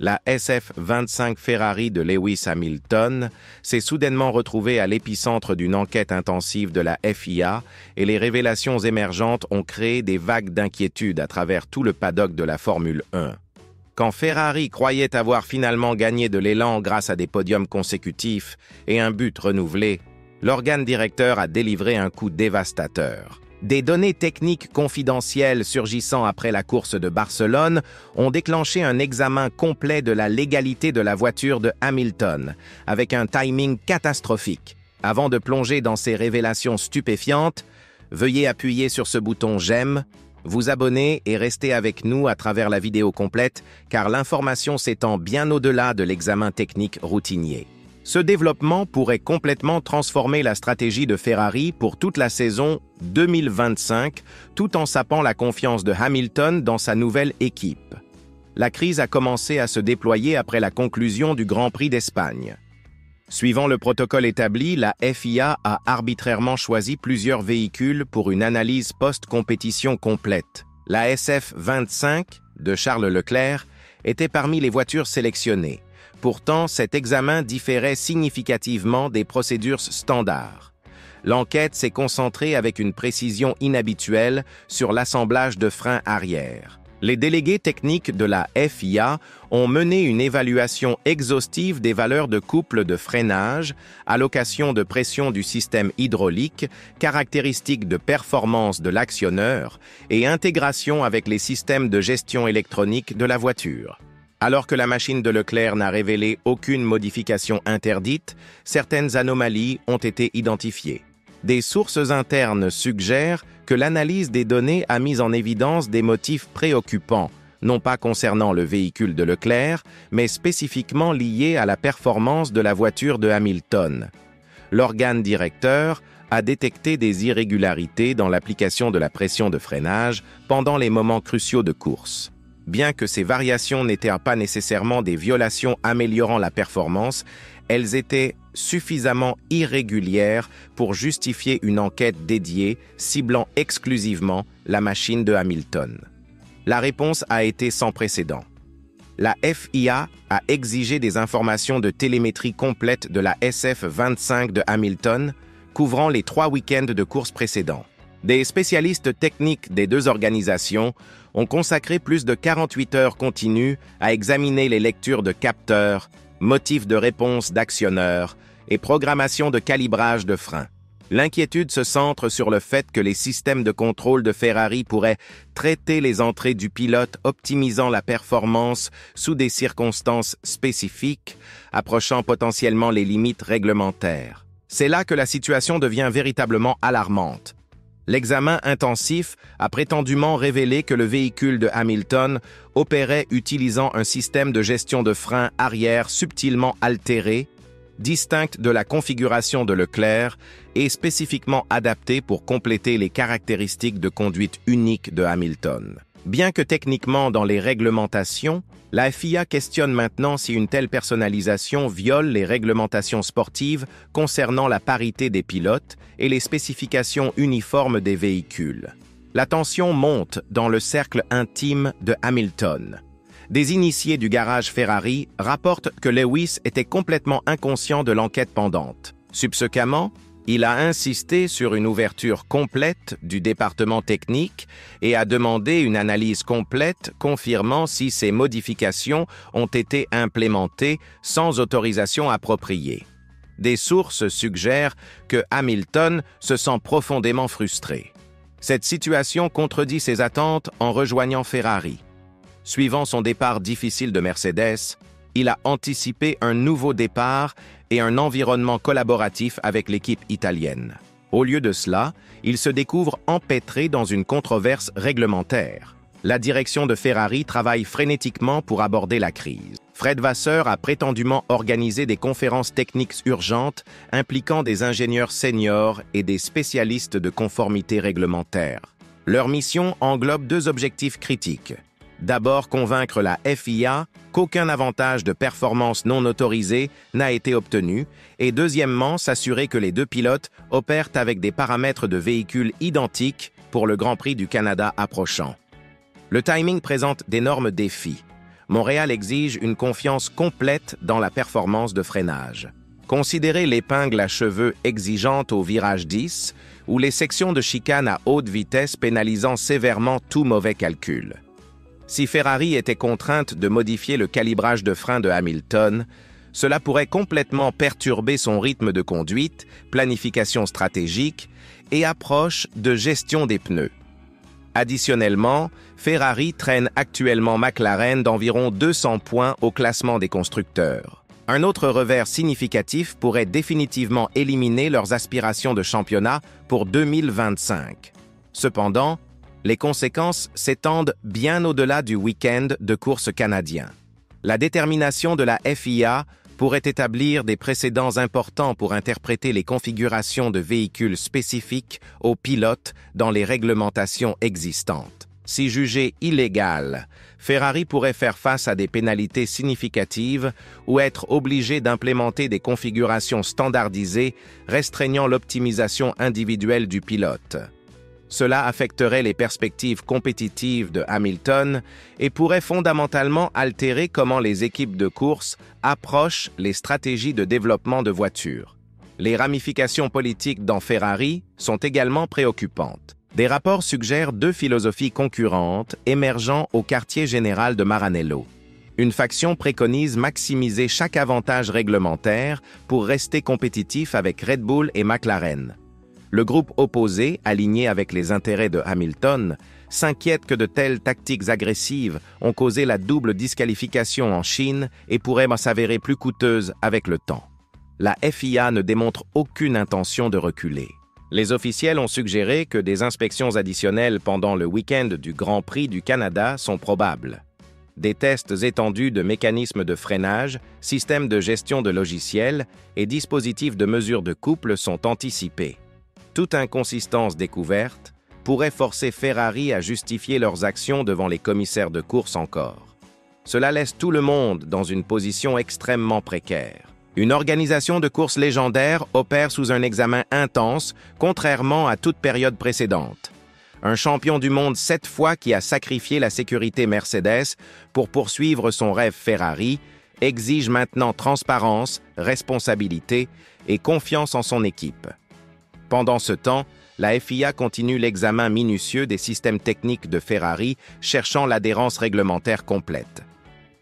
La SF25 Ferrari de Lewis Hamilton s'est soudainement retrouvée à l'épicentre d'une enquête intensive de la FIA et les révélations émergentes ont créé des vagues d'inquiétude à travers tout le paddock de la Formule 1. Quand Ferrari croyait avoir finalement gagné de l'élan grâce à des podiums consécutifs et un but renouvelé, l'organe directeur a délivré un coup dévastateur. Des données techniques confidentielles surgissant après la course de Barcelone ont déclenché un examen complet de la légalité de la voiture de Hamilton, avec un timing catastrophique. Avant de plonger dans ces révélations stupéfiantes, veuillez appuyer sur ce bouton « J'aime », vous abonner et rester avec nous à travers la vidéo complète, car l'information s'étend bien au-delà de l'examen technique routinier. Ce développement pourrait complètement transformer la stratégie de Ferrari pour toute la saison 2025, tout en sapant la confiance de Hamilton dans sa nouvelle équipe. La crise a commencé à se déployer après la conclusion du Grand Prix d'Espagne. Suivant le protocole établi, la FIA a arbitrairement choisi plusieurs véhicules pour une analyse post-compétition complète. La SF25 de Charles Leclerc était parmi les voitures sélectionnées. Pourtant, cet examen différait significativement des procédures standards. L'enquête s'est concentrée avec une précision inhabituelle sur l'assemblage de freins arrière. Les délégués techniques de la FIA ont mené une évaluation exhaustive des valeurs de couple de freinage, allocation de pression du système hydraulique, caractéristiques de performance de l'actionneur et intégration avec les systèmes de gestion électronique de la voiture. Alors que la machine de Leclerc n'a révélé aucune modification interdite, certaines anomalies ont été identifiées. Des sources internes suggèrent que l'analyse des données a mis en évidence des motifs préoccupants, non pas concernant le véhicule de Leclerc, mais spécifiquement liés à la performance de la voiture de Hamilton. L'organe directeur a détecté des irrégularités dans l'application de la pression de freinage pendant les moments cruciaux de course. Bien que ces variations n'étaient pas nécessairement des violations améliorant la performance, elles étaient suffisamment irrégulières pour justifier une enquête dédiée ciblant exclusivement la machine de Hamilton. La réponse a été sans précédent. La FIA a exigé des informations de télémétrie complète de la SF25 de Hamilton, couvrant les 3 week-ends de course précédents. Des spécialistes techniques des deux organisations ont consacré plus de 48 heures continues à examiner les lectures de capteurs, motifs de réponse d'actionneurs et programmation de calibrage de freins. L'inquiétude se centre sur le fait que les systèmes de contrôle de Ferrari pourraient traiter les entrées du pilote optimisant la performance sous des circonstances spécifiques, approchant potentiellement les limites réglementaires. C'est là que la situation devient véritablement alarmante. L'examen intensif a prétendument révélé que le véhicule de Hamilton opérait utilisant un système de gestion de frein arrière subtilement altéré, distinct de la configuration de Leclerc et spécifiquement adapté pour compléter les caractéristiques de conduite uniques de Hamilton. Bien que techniquement dans les réglementations, la FIA questionne maintenant si une telle personnalisation viole les réglementations sportives concernant la parité des pilotes et les spécifications uniformes des véhicules. La tension monte dans le cercle intime de Hamilton. Des initiés du garage Ferrari rapportent que Lewis était complètement inconscient de l'enquête pendante. Subséquemment, il a insisté sur une ouverture complète du département technique et a demandé une analyse complète confirmant si ces modifications ont été implémentées sans autorisation appropriée. Des sources suggèrent que Hamilton se sent profondément frustré. Cette situation contredit ses attentes en rejoignant Ferrari. Suivant son départ difficile de Mercedes, il a anticipé un nouveau départ et un environnement collaboratif avec l'équipe italienne. Au lieu de cela, il se découvre empêtré dans une controverse réglementaire. La direction de Ferrari travaille frénétiquement pour aborder la crise. Fred Vasseur a prétendument organisé des conférences techniques urgentes impliquant des ingénieurs seniors et des spécialistes de conformité réglementaire. Leur mission englobe 2 objectifs critiques. D'abord, convaincre la FIA qu'aucun avantage de performance non autorisé n'a été obtenu, et deuxièmement, s'assurer que les 2 pilotes opèrent avec des paramètres de véhicules identiques pour le Grand Prix du Canada approchant. Le timing présente d'énormes défis. Montréal exige une confiance complète dans la performance de freinage. Considérez l'épingle à cheveux exigeante au virage 10 ou les sections de chicane à haute vitesse pénalisant sévèrement tout mauvais calcul. Si Ferrari était contrainte de modifier le calibrage de frein de Hamilton, cela pourrait complètement perturber son rythme de conduite, planification stratégique et approche de gestion des pneus. Additionnellement, Ferrari traîne actuellement McLaren d'environ 200 points au classement des constructeurs. Un autre revers significatif pourrait définitivement éliminer leurs aspirations de championnat pour 2025. Cependant, les conséquences s'étendent bien au-delà du week-end de course canadien. La détermination de la FIA pourrait établir des précédents importants pour interpréter les configurations de véhicules spécifiques aux pilotes dans les réglementations existantes. Si jugé illégal, Ferrari pourrait faire face à des pénalités significatives ou être obligé d'implémenter des configurations standardisées restreignant l'optimisation individuelle du pilote. Cela affecterait les perspectives compétitives de Hamilton et pourrait fondamentalement altérer comment les équipes de course approchent les stratégies de développement de voitures. Les ramifications politiques dans Ferrari sont également préoccupantes. Des rapports suggèrent deux philosophies concurrentes émergeant au quartier général de Maranello. Une faction préconise maximiser chaque avantage réglementaire pour rester compétitif avec Red Bull et McLaren. Le groupe opposé, aligné avec les intérêts de Hamilton, s'inquiète que de telles tactiques agressives ont causé la double disqualification en Chine et pourraient s'avérer plus coûteuses avec le temps. La FIA ne démontre aucune intention de reculer. Les officiels ont suggéré que des inspections additionnelles pendant le week-end du Grand Prix du Canada sont probables. Des tests étendus de mécanismes de freinage, systèmes de gestion de logiciels et dispositifs de mesure de couple sont anticipés. Toute inconsistance découverte pourrait forcer Ferrari à justifier leurs actions devant les commissaires de course encore. Cela laisse tout le monde dans une position extrêmement précaire. Une organisation de course légendaire opère sous un examen intense, contrairement à toute période précédente. Un champion du monde 7 fois qui a sacrifié la sécurité Mercedes pour poursuivre son rêve Ferrari exige maintenant transparence, responsabilité et confiance en son équipe. Pendant ce temps, la FIA continue l'examen minutieux des systèmes techniques de Ferrari, cherchant l'adhérence réglementaire complète.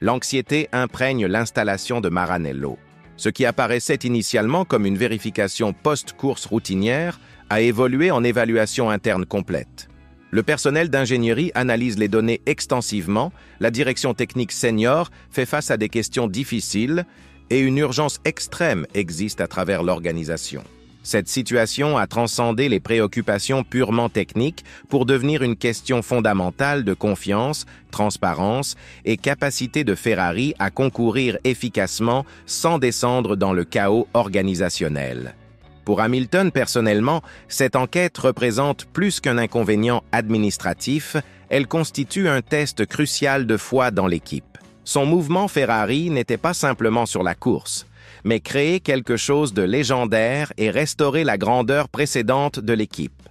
L'anxiété imprègne l'installation de Maranello. Ce qui apparaissait initialement comme une vérification post-course routinière a évolué en évaluation interne complète. Le personnel d'ingénierie analyse les données extensivement, la direction technique senior fait face à des questions difficiles et une urgence extrême existe à travers l'organisation. Cette situation a transcendé les préoccupations purement techniques pour devenir une question fondamentale de confiance, transparence et capacité de Ferrari à concourir efficacement sans descendre dans le chaos organisationnel. Pour Hamilton, personnellement, cette enquête représente plus qu'un inconvénient administratif, elle constitue un test crucial de foi dans l'équipe. Son mouvement Ferrari n'était pas simplement sur la course, mais créer quelque chose de légendaire et restaurer la grandeur précédente de l'équipe.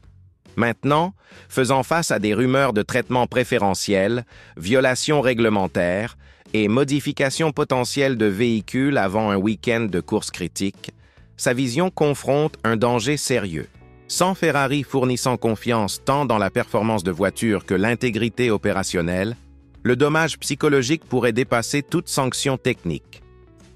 Maintenant, faisant face à des rumeurs de traitement préférentiel, violations réglementaires et modifications potentielles de véhicules avant un week-end de course critique, sa vision confronte un danger sérieux. Sans Ferrari fournissant confiance tant dans la performance de voiture que l'intégrité opérationnelle, le dommage psychologique pourrait dépasser toute sanction technique.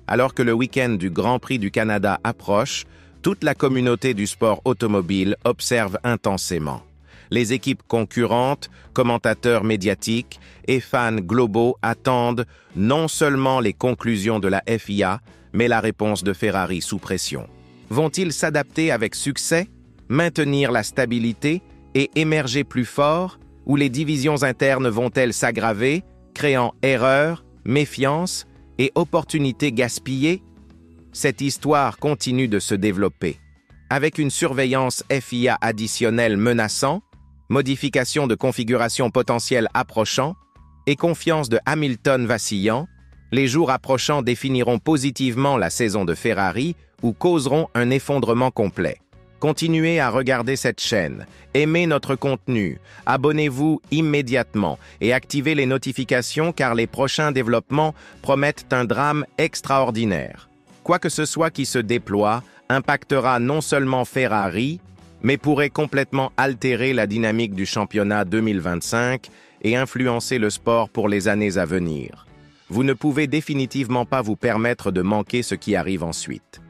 Alors que le week-end du Grand Prix du Canada approche, toute la communauté du sport automobile observe intensément. Les équipes concurrentes, commentateurs médiatiques et fans globaux attendent non seulement les conclusions de la FIA, mais la réponse de Ferrari sous pression. Vont-ils s'adapter avec succès, maintenir la stabilité et émerger plus forts, ou les divisions internes vont-elles s'aggraver, créant erreurs, méfiance et opportunités gaspillées? Cette histoire continue de se développer. Avec une surveillance FIA additionnelle menaçant, modification de configuration potentielle approchant et confiance de Hamilton vacillant, les jours approchants définiront positivement la saison de Ferrari ou causeront un effondrement complet. Continuez à regarder cette chaîne, aimez notre contenu, abonnez-vous immédiatement et activez les notifications car les prochains développements promettent un drame extraordinaire. Quoi que ce soit qui se déploie impactera non seulement Ferrari, mais pourrait complètement altérer la dynamique du championnat 2025 et influencer le sport pour les années à venir. Vous ne pouvez définitivement pas vous permettre de manquer ce qui arrive ensuite.